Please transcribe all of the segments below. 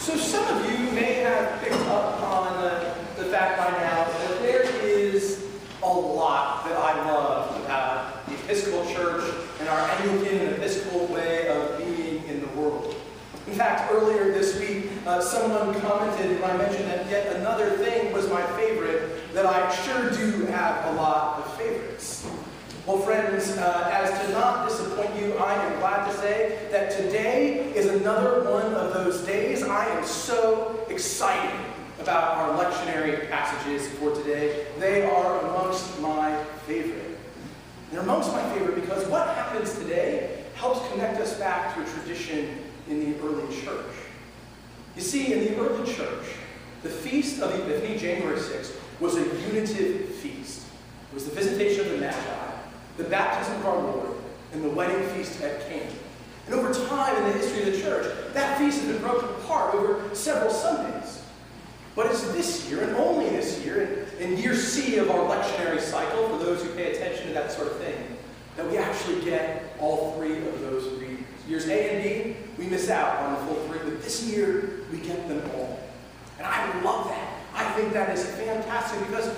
So some of you may have picked up on the fact by now that there is a lot that I love about the Episcopal Church and our Anglican and Episcopal way of being in the world. In fact, earlier this week, someone commented when I mentioned that yet another thing was my favorite, that I sure do have a lot of favorites. Well, friends, as to not disappoint you, I am glad to say that today is another one of those days. I am so excited about our lectionary passages for today. They are amongst my favorite. They're amongst my favorite because what happens today helps connect us back to a tradition in the early church. You see, in the early church, the Feast of the Epiphany, January 6th, was a unitive feast. It was the visitation of the Magi, the baptism of our Lord, and the wedding feast at Cana. And over time in the history of the church, that feast has been broken apart over several Sundays. But it's this year, and only this year, in year C of our lectionary cycle, for those who pay attention to that sort of thing, that we actually get all three of those readings. Years A and B, we miss out on the full three, but this year, we get them all. And I love that. I think that is fantastic because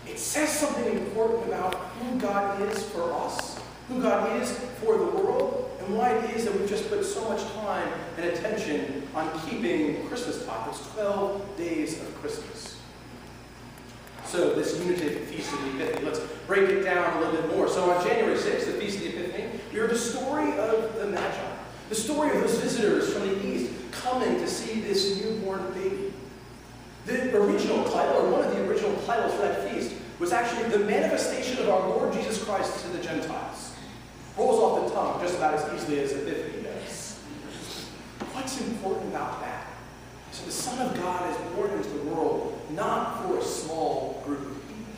it says something important about who God is for us, who God is for the world, and why it is that we've just put so much time and attention on keeping Christmas time, those 12 days of Christmas. So this unitive Feast of the Epiphany, let's break it down a little bit more. So on January 6th, the Feast of the Epiphany, we heard the story of the Magi, the story of those visitors from the East coming to see this newborn baby. The original title, or one of the original titles for that feast, was actually the manifestation of our Lord Jesus Christ to the Gentiles. Rolls off the tongue just about as easily as Epiphany does. What's important about that? So the Son of God is born into the world not for a small group of people,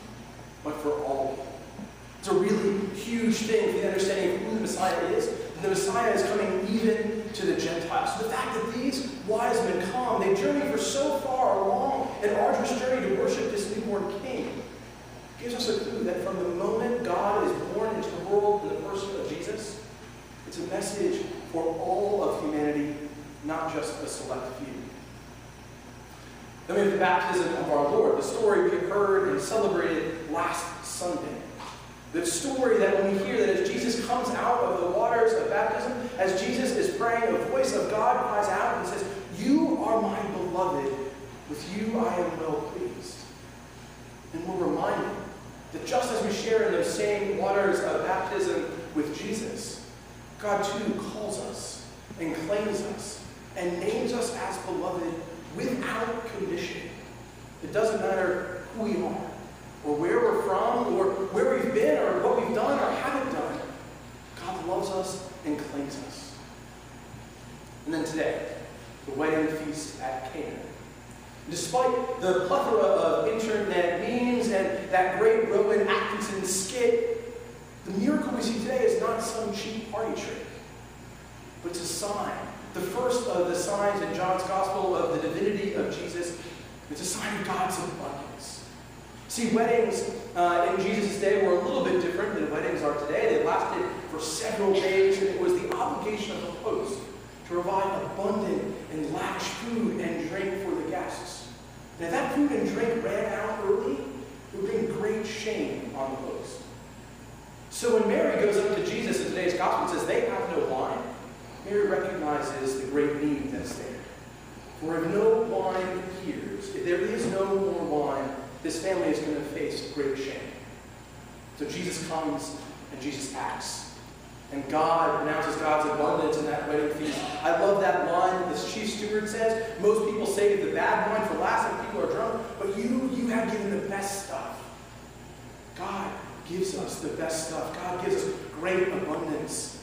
but for all people. It's a really huge thing for the understanding of who the Messiah is. And the Messiah is coming even to the Gentiles. So the fact that these wise men come, they journey for so far along an arduous journey to worship this newborn King, gives us a clue that from the moment God is born into the world in the person of Jesus, it's a message for all of humanity, not just a select few. Then we have the baptism of our Lord, the story we heard and celebrated last Sunday. The story that when we hear that as Jesus comes out of the waters of baptism, as Jesus is praying, a voice of God cries out and says, "You are my beloved, with you I am well pleased." And we're reminded that just as we share in those same waters of baptism with Jesus, God too calls us and claims us and names us as beloved without condition. It doesn't matter who we are, or where we're from, or where we've been, or what we've done or haven't done. God loves us and claims us. And then today, the wedding feast at Cana. Despite the plethora of internet memes and that great Rowan Atkinson skit, the miracle we see today is not some cheap party trick, but it's a sign. The first of the signs in John's Gospel of the divinity of Jesus. It's a sign of God's abundance. See, weddings in Jesus' day were a little bit different than weddings are today. They lasted for several days, and it was the obligation of the host to provide abundant and lavish food and drink for the guests. And if that food and drink ran out early, it would bring great shame on the host. So when Mary goes up to Jesus in today's gospel and says, "They have no wine," Mary recognizes the great need that's there. For if no wine appears, if there is no more wine, this family is going to face great shame. So Jesus comes and Jesus acts. And God announces God's abundance in that wedding feast. I love that line this chief steward says. Most people save the bad wine for last and people are drunk, but you have given the best stuff. God gives us the best stuff. God gives us great abundance.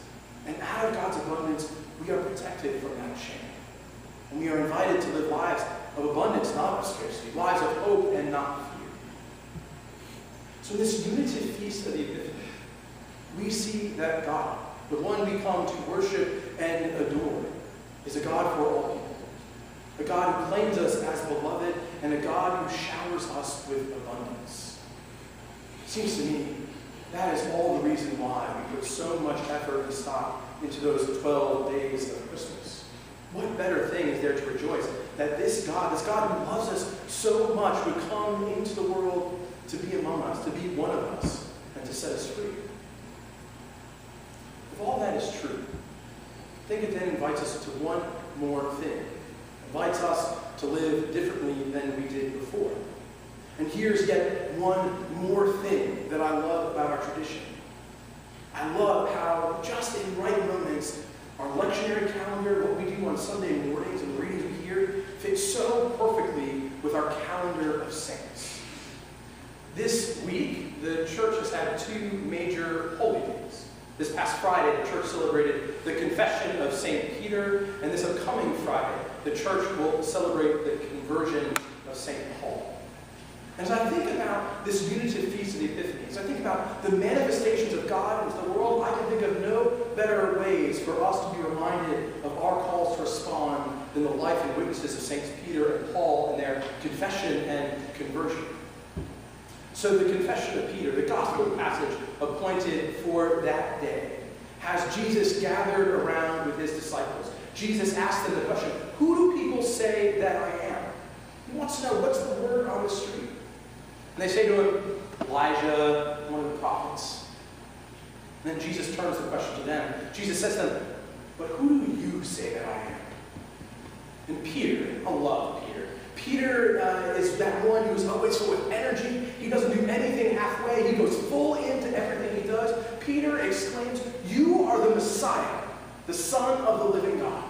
And out of God's abundance, we are protected from that shame. And we are invited to live lives of abundance, not of scarcity, lives of hope and not fear. So in this unitive feast of the Epiphany, we see that God, the one we come to worship and adore, is a God for all people. A God who claims us as beloved, and a God who showers us with abundance. It seems to me that is all the reason why we put so much effort and stock into those 12 days of Christmas. What better thing is there to rejoice that this God who loves us so much, would come into the world to be among us, to be one of us, and to set us free. If all that is true, I think it then invites us to one more thing. It invites us to live differently than we did before. And here's yet one more thing that I love about our tradition. I love how just in right moments, our lectionary calendar, what we do on Sunday mornings and the readings we hear, fits so perfectly with our calendar of saints. This week, the church has had two major holy days. This past Friday, the church celebrated the Confession of St. Peter, and this upcoming Friday, the church will celebrate the conversion of St. Paul. And as I think about this unitive feast of the Epiphany, as I think about the manifestations of God into the world, I can think of no better ways for us to be reminded of our calls to respond than the life and witnesses of Saints Peter and Paul and their confession and conversion. So the Confession of Peter, the gospel passage appointed for that day, has Jesus gathered around with his disciples. Jesus asked them the question, who do people say that I am? He wants to know, what's the word on the street? And they say to him, Elijah, one of the prophets. And then Jesus turns the question to them. Jesus says to them, but who do you say that I am? And Peter, I love Peter. Peter is that one who's always full of energy. He doesn't do anything halfway. He goes full into everything he does. Peter exclaims, you are the Messiah, the Son of the living God.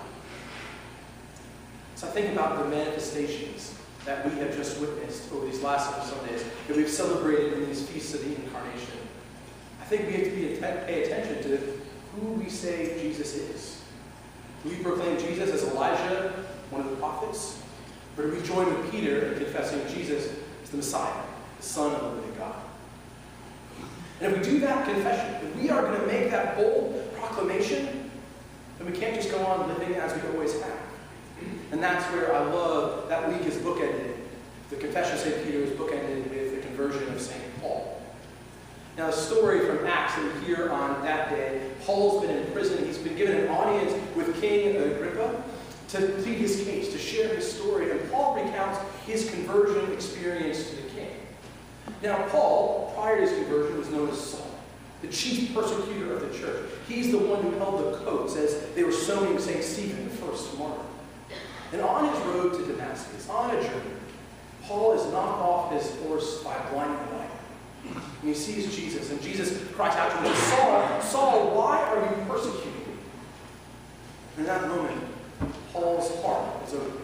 So I think about the manifestations that we have just witnessed over these last several Sundays, that we've celebrated in these feasts of the Incarnation. I think we have to pay attention to who we say Jesus is. Do we proclaim Jesus as Elijah, one of the prophets? Or do we join with Peter in confessing Jesus as the Messiah, the Son of the living God? And if we do that confession, if we are going to make that bold proclamation, then we can't just go on living as we always have. And that's where I love that week is bookended. The Confession of St. Peter is bookended with the conversion of St. Paul. Now, the story from Acts that we hear on that day, Paul's been in prison. He's been given an audience with King Agrippa to plead his case, to share his story. And Paul recounts his conversion experience to the king. Now, Paul, prior to his conversion, was known as Saul, the chief persecutor of the church. He's the one who held the coats as they were stoning St. Stephen, the first martyr. And on his road to Damascus, on a journey, Paul is knocked off his horse by a blinding light. And he sees Jesus, and Jesus cries out to him, Saul, Saul, why are you persecuting me? And in that moment, Paul's heart is open.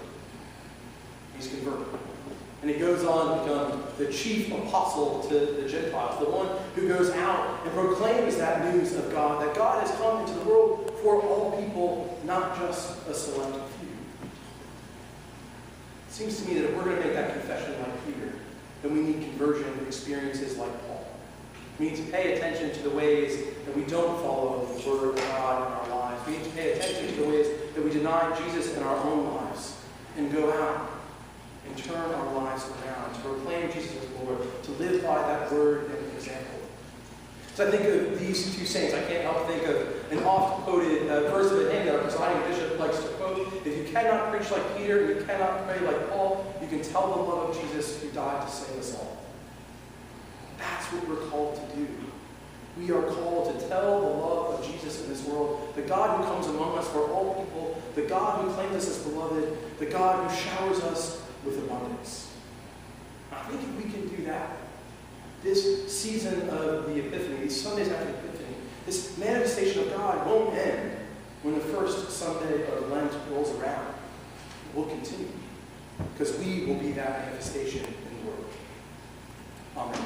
He's converted. And he goes on to become the chief apostle to the Gentiles, the one who goes out and proclaims that news of God, that God has come into the world for all people, not just a select few. It seems to me that if we're going to make that confession like Peter, then we need conversion experiences like Paul. We need to pay attention to the ways that we don't follow the Word of God in our lives. We need to pay attention to the ways that we deny Jesus in our own lives and go out and turn our lives around, to proclaim Jesus as Lord, to live by that word and example. So I think of these two saints. I can't help think of an oft-quoted verse of a hymn that our presiding bishop likes to quote. If you cannot preach like Peter, and you cannot pray like Paul, you can tell the love of Jesus who died to save us all. That's what we're called to do. We are called to tell the love of Jesus in this world, the God who comes among us for all people, the God who claims us as beloved, the God who showers us with abundance. I think if we can do that, this season of the Epiphany, these Sundays after the Epiphany, this manifestation of God won't end when the first Sunday of Lent rolls around. It will continue, because we will be that manifestation in the world. Amen.